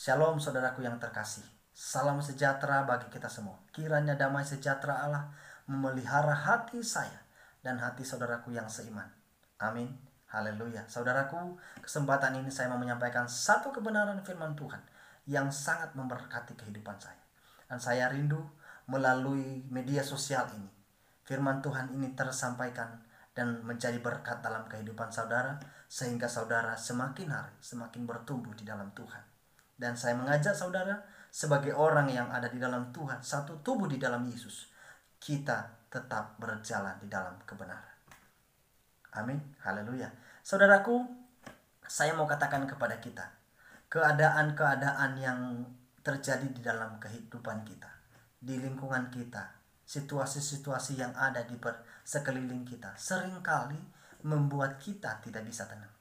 Shalom saudaraku yang terkasih. Salam sejahtera bagi kita semua. Kiranya damai sejahtera Allah memelihara hati saya dan hati saudaraku yang seiman. Amin. Haleluya. Saudaraku, kesempatan ini saya mau menyampaikan satu kebenaran firman Tuhan yang sangat memberkati kehidupan saya. Dan saya rindu melalui media sosial ini, firman Tuhan ini tersampaikan dan menjadi berkat dalam kehidupan saudara, sehingga saudara semakin hari semakin bertumbuh di dalam Tuhan. Dan saya mengajak saudara sebagai orang yang ada di dalam Tuhan, satu tubuh di dalam Yesus, kita tetap berjalan di dalam kebenaran. Amin. Haleluya. Saudaraku, saya mau katakan kepada kita, keadaan-keadaan yang terjadi di dalam kehidupan kita, di lingkungan kita, situasi-situasi yang ada di sekeliling kita, seringkali membuat kita tidak bisa tenang.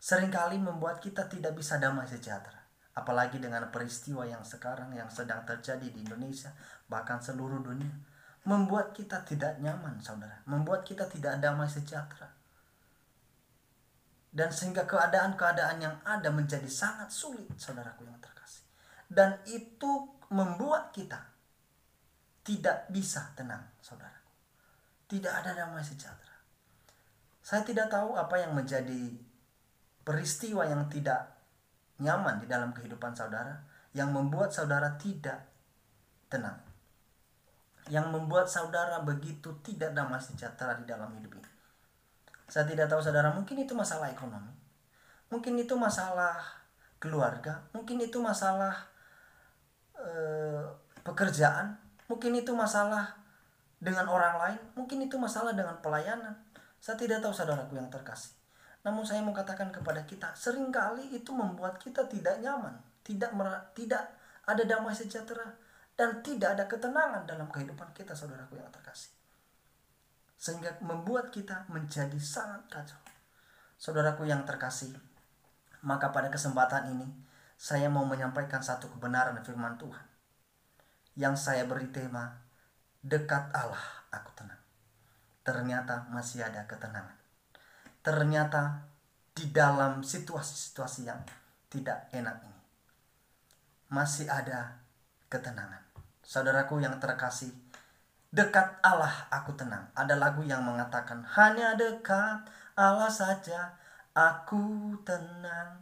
Seringkali membuat kita tidak bisa damai sejahtera. Apalagi dengan peristiwa yang sekarang yang sedang terjadi di Indonesia, bahkan seluruh dunia, membuat kita tidak nyaman, saudara. Membuat kita tidak damai sejahtera. Dan sehingga keadaan-keadaan yang ada menjadi sangat sulit, saudaraku yang terkasih. Dan itu membuat kita tidak bisa tenang, saudaraku. Tidak ada damai sejahtera. Saya tidak tahu apa yang menjadi peristiwa yang tidak nyaman di dalam kehidupan saudara, yang membuat saudara tidak tenang, yang membuat saudara begitu tidak damai sejahtera di dalam hidup ini. Saya tidak tahu saudara, mungkin itu masalah ekonomi, mungkin itu masalah keluarga, mungkin itu masalah pekerjaan, mungkin itu masalah dengan orang lain, mungkin itu masalah dengan pelayanan. Saya tidak tahu saudaraku yang terkasih. Namun saya mau katakan kepada kita, seringkali itu membuat kita tidak nyaman, tidak ada damai sejahtera, dan tidak ada ketenangan dalam kehidupan kita, saudaraku yang terkasih. Sehingga membuat kita menjadi sangat kacau. Saudaraku yang terkasih, maka pada kesempatan ini, saya mau menyampaikan satu kebenaran firman Tuhan, yang saya beri tema, dekat Allah aku tenang. Ternyata masih ada ketenangan. Ternyata di dalam situasi-situasi yang tidak enak ini masih ada ketenangan. Saudaraku yang terkasih, dekat Allah aku tenang. Ada lagu yang mengatakan, hanya dekat Allah saja aku tenang.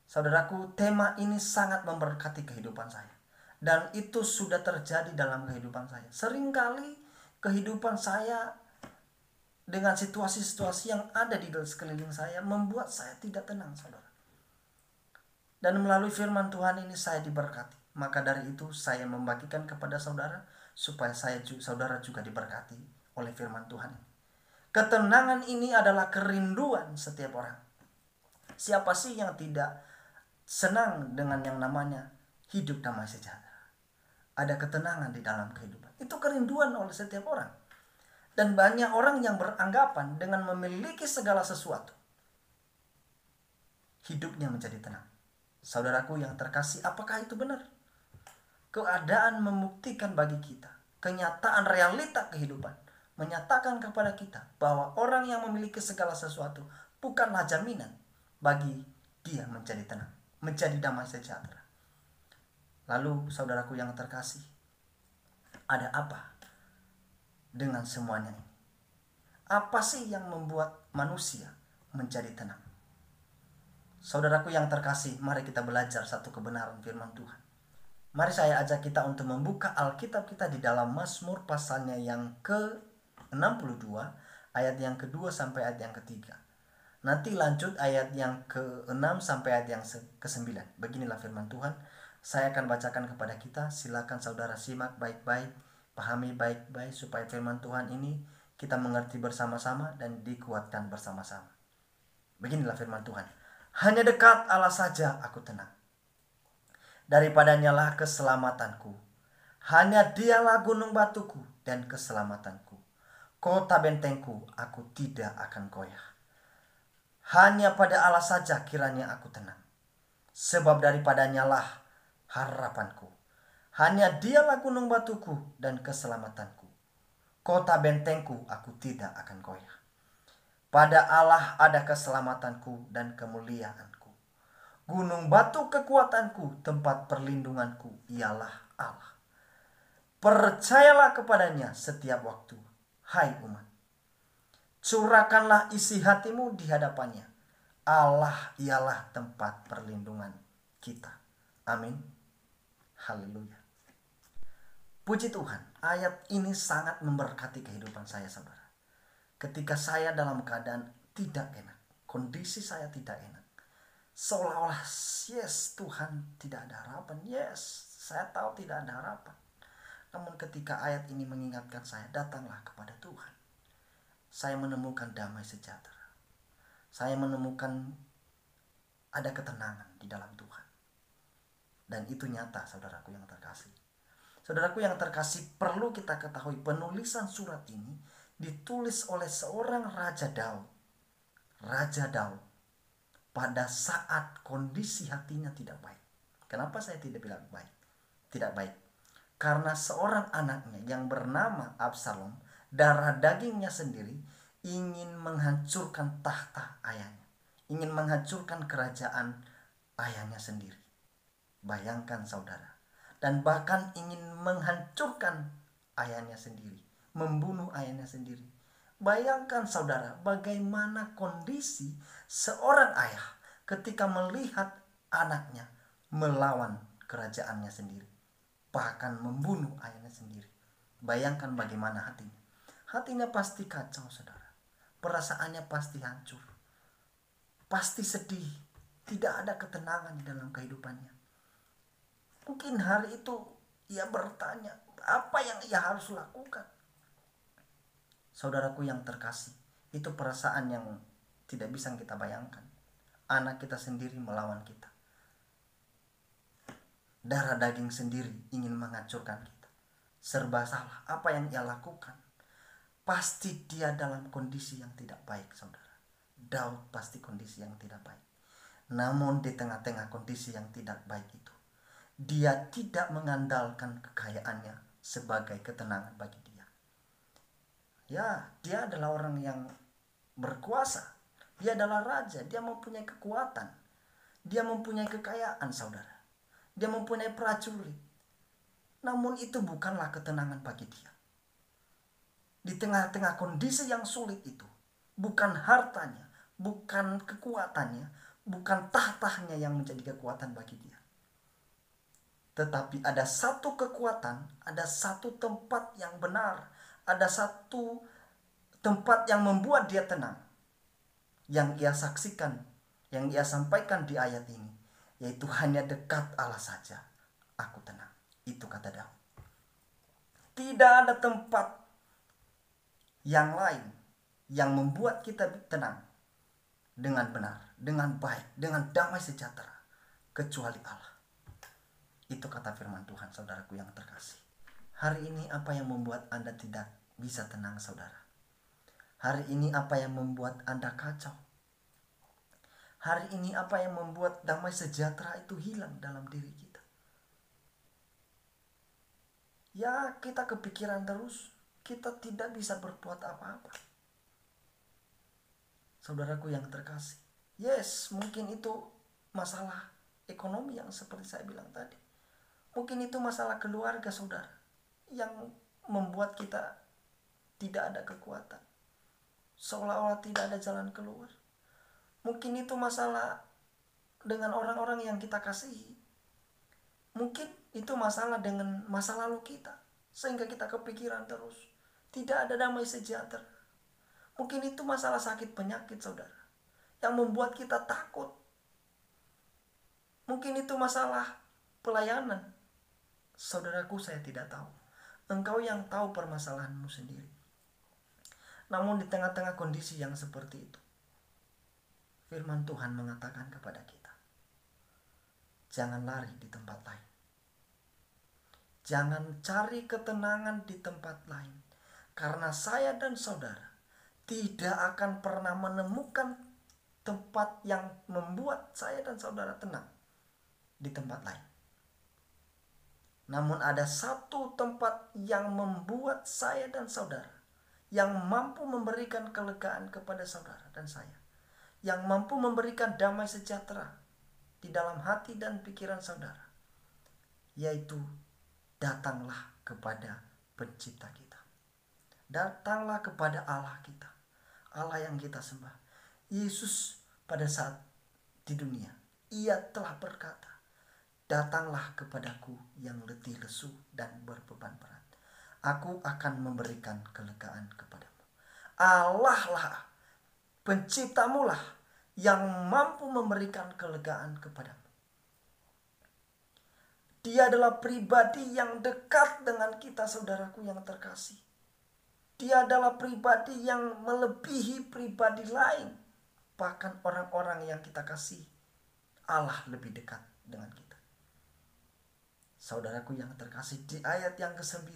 Saudaraku, tema ini sangat memberkati kehidupan saya. Dan itu sudah terjadi dalam kehidupan saya. Seringkali kehidupan saya dengan situasi-situasi yang ada di sekeliling saya membuat saya tidak tenang, saudara. Dan melalui firman Tuhan ini saya diberkati. Maka dari itu saya membagikan kepada saudara supaya saudara juga diberkati oleh firman Tuhan ini. Ketenangan ini adalah kerinduan setiap orang. Siapa sih yang tidak senang dengan yang namanya hidup damai sejahtera? Ada ketenangan di dalam kehidupan. Itu kerinduan oleh setiap orang. Dan banyak orang yang beranggapan dengan memiliki segala sesuatu, hidupnya menjadi tenang. Saudaraku yang terkasih, apakah itu benar? Keadaan membuktikan bagi kita, kenyataan realita kehidupan menyatakan kepada kita bahwa orang yang memiliki segala sesuatu bukanlah jaminan bagi dia menjadi tenang, menjadi damai sejahtera. Lalu saudaraku yang terkasih, ada apa dengan semuanya ini? Apa sih yang membuat manusia menjadi tenang? Saudaraku yang terkasih, mari kita belajar satu kebenaran firman Tuhan. Mari saya ajak kita untuk membuka Alkitab kita di dalam Mazmur pasalnya yang ke-62, ayat yang kedua sampai ayat yang ketiga. Nanti lanjut ayat yang ke-6 sampai ayat yang ke-9. Beginilah firman Tuhan. Saya akan bacakan kepada kita. Silakan saudara simak baik-baik, pahami baik-baik supaya firman Tuhan ini kita mengerti bersama-sama dan dikuatkan bersama-sama. Beginilah firman Tuhan. Hanya dekat Allah saja aku tenang. Daripadanya lah keselamatanku. Hanya dialah gunung batuku dan keselamatanku. Kota bentengku, aku tidak akan goyah. Hanya pada Allah saja kiranya aku tenang. Sebab daripadanya lah harapanku. Hanya dialah gunung batuku dan keselamatanku. Kota bentengku, aku tidak akan goyah. Pada Allah ada keselamatanku dan kemuliaanku. Gunung batu kekuatanku, tempat perlindunganku ialah Allah. Percayalah kepadanya setiap waktu, hai umat. Curahkanlah isi hatimu di hadapannya. Allah ialah tempat perlindungan kita. Amin. Haleluya. Puji Tuhan, ayat ini sangat memberkati kehidupan saya, saudara. Ketika saya dalam keadaan tidak enak, kondisi saya tidak enak, seolah-olah yes Tuhan tidak ada harapan, yes saya tahu tidak ada harapan. Namun ketika ayat ini mengingatkan saya, datanglah kepada Tuhan. Saya menemukan damai sejahtera. Saya menemukan ada ketenangan di dalam Tuhan. Dan itu nyata, saudaraku yang terkasih. Saudaraku yang terkasih, perlu kita ketahui penulisan surat ini ditulis oleh seorang Raja Daud. Raja Daud pada saat kondisi hatinya tidak baik. Kenapa saya tidak bilang baik? Tidak baik. Karena seorang anaknya yang bernama Absalom, darah dagingnya sendiri, ingin menghancurkan tahta ayahnya. Ingin menghancurkan kerajaan ayahnya sendiri. Bayangkan saudara. Dan bahkan ingin menghancurkan ayahnya sendiri. Membunuh ayahnya sendiri. Bayangkan saudara, bagaimana kondisi seorang ayah ketika melihat anaknya melawan kerajaannya sendiri. Bahkan membunuh ayahnya sendiri. Bayangkan bagaimana hatinya. Hatinya pasti kacau, saudara. Perasaannya pasti hancur. Pasti sedih. Tidak ada ketenangan di dalam kehidupannya. Mungkin hari itu ia bertanya, apa yang ia harus lakukan? Saudaraku yang terkasih, itu perasaan yang tidak bisa kita bayangkan. Anak kita sendiri melawan kita. Darah daging sendiri ingin menghancurkan kita. Serba salah. Apa yang ia lakukan? Pasti dia dalam kondisi yang tidak baik, saudara. Daud pasti kondisi yang tidak baik. Namun di tengah-tengah kondisi yang tidak baik itu, dia tidak mengandalkan kekayaannya sebagai ketenangan bagi dia. Ya, dia adalah orang yang berkuasa. Dia adalah raja. Dia mempunyai kekuatan. Dia mempunyai kekayaan, saudara. Dia mempunyai prajurit. Namun itu bukanlah ketenangan bagi dia. Di tengah-tengah kondisi yang sulit itu, bukan hartanya, bukan kekuatannya, bukan tahtanya yang menjadi kekuatan bagi dia. Tetapi ada satu kekuatan, ada satu tempat yang benar, ada satu tempat yang membuat dia tenang. Yang ia saksikan, yang ia sampaikan di ayat ini, yaitu hanya dekat Allah saja aku tenang. Itu kata Daud. Tidak ada tempat yang lain yang membuat kita tenang dengan benar, dengan baik, dengan damai sejahtera, kecuali Allah. Itu kata firman Tuhan, saudaraku yang terkasih. Hari ini apa yang membuat Anda tidak bisa tenang, saudara? Hari ini apa yang membuat Anda kacau? Hari ini apa yang membuat damai sejahtera itu hilang dalam diri kita? Ya, kita kepikiran terus. Kita tidak bisa berbuat apa-apa. Saudaraku yang terkasih. Yes, mungkin itu masalah ekonomi yang seperti saya bilang tadi. Mungkin itu masalah keluarga, saudara, yang membuat kita tidak ada kekuatan. Seolah-olah tidak ada jalan keluar. Mungkin itu masalah dengan orang-orang yang kita kasihi. Mungkin itu masalah dengan masa lalu kita, sehingga kita kepikiran terus. Tidak ada damai sejahtera. Mungkin itu masalah sakit penyakit, saudara, yang membuat kita takut. Mungkin itu masalah pelayanan. Saudaraku, saya tidak tahu. Engkau yang tahu permasalahanmu sendiri. Namun di tengah-tengah kondisi yang seperti itu, firman Tuhan mengatakan kepada kita, jangan lari di tempat lain. Jangan cari ketenangan di tempat lain. Karena saya dan saudara tidak akan pernah menemukan tempat yang membuat saya dan saudara tenang di tempat lain. Namun ada satu tempat yang membuat saya dan saudara, yang mampu memberikan kelegaan kepada saudara dan saya, yang mampu memberikan damai sejahtera di dalam hati dan pikiran saudara, yaitu datanglah kepada pencipta kita. Datanglah kepada Allah kita, Allah yang kita sembah. Yesus pada saat di dunia, ia telah berkata, datanglah kepadaku yang letih lesu dan berbeban berat, aku akan memberikan kelegaan kepadamu. Allah lah, penciptamu lah, yang mampu memberikan kelegaan kepadamu. Dia adalah pribadi yang dekat dengan kita, saudaraku yang terkasih. Dia adalah pribadi yang melebihi pribadi lain. Bahkan orang-orang yang kita kasih, Allah lebih dekat dengan kita. Saudaraku yang terkasih, di ayat yang ke-9,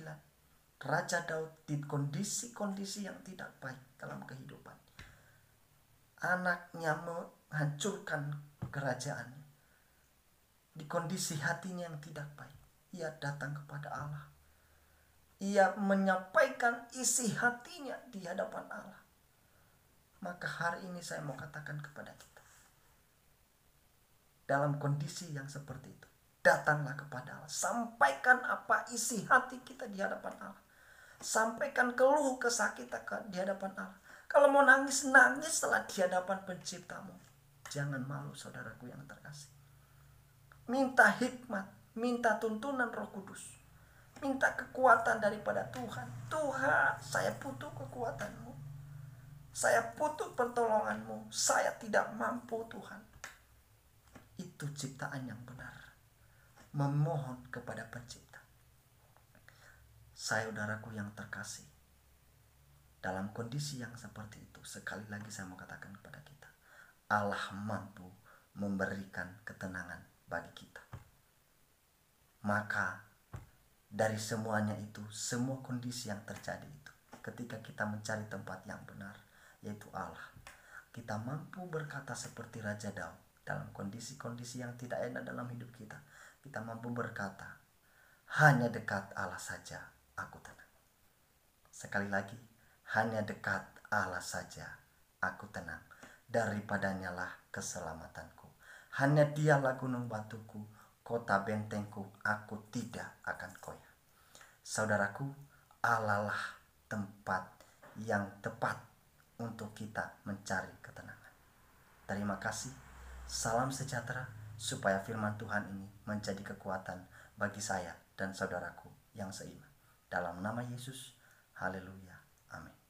Raja Daud di kondisi-kondisi yang tidak baik dalam kehidupan, anaknya menghancurkan kerajaannya. Di kondisi hatinya yang tidak baik, ia datang kepada Allah. Ia menyampaikan isi hatinya di hadapan Allah. Maka hari ini saya mau katakan kepada kita, dalam kondisi yang seperti itu, datanglah kepada Allah. Sampaikan apa isi hati kita di hadapan Allah. Sampaikan keluh kesah kita di hadapan Allah. Kalau mau nangis, nangislah di hadapan penciptamu. Jangan malu, saudaraku yang terkasih. Minta hikmat, minta tuntunan Roh Kudus. Minta kekuatan daripada Tuhan. Tuhan, saya butuh kekuatan-Mu. Saya butuh pertolongan-Mu. Saya tidak mampu, Tuhan. Itu ciptaan yang benar. Memohon kepada pencipta. Saudaraku yang terkasih, dalam kondisi yang seperti itu, sekali lagi saya mau katakan kepada kita, Allah mampu memberikan ketenangan bagi kita. Maka dari semuanya itu, semua kondisi yang terjadi itu, ketika kita mencari tempat yang benar, yaitu Allah, kita mampu berkata seperti Raja Daud dalam kondisi-kondisi yang tidak enak dalam hidup kita. Kita mampu berkata, hanya dekat Allah saja aku tenang. Sekali lagi, hanya dekat Allah saja aku tenang. Daripadanya lah keselamatanku. Hanya Dialah gunung batuku, kota bentengku, aku tidak akan goyah. Saudaraku, Allah lah tempat yang tepat untuk kita mencari ketenangan. Terima kasih. Salam sejahtera, supaya firman Tuhan ini menjadi kekuatan bagi saya dan saudaraku yang seiman. Dalam nama Yesus, haleluya, amin.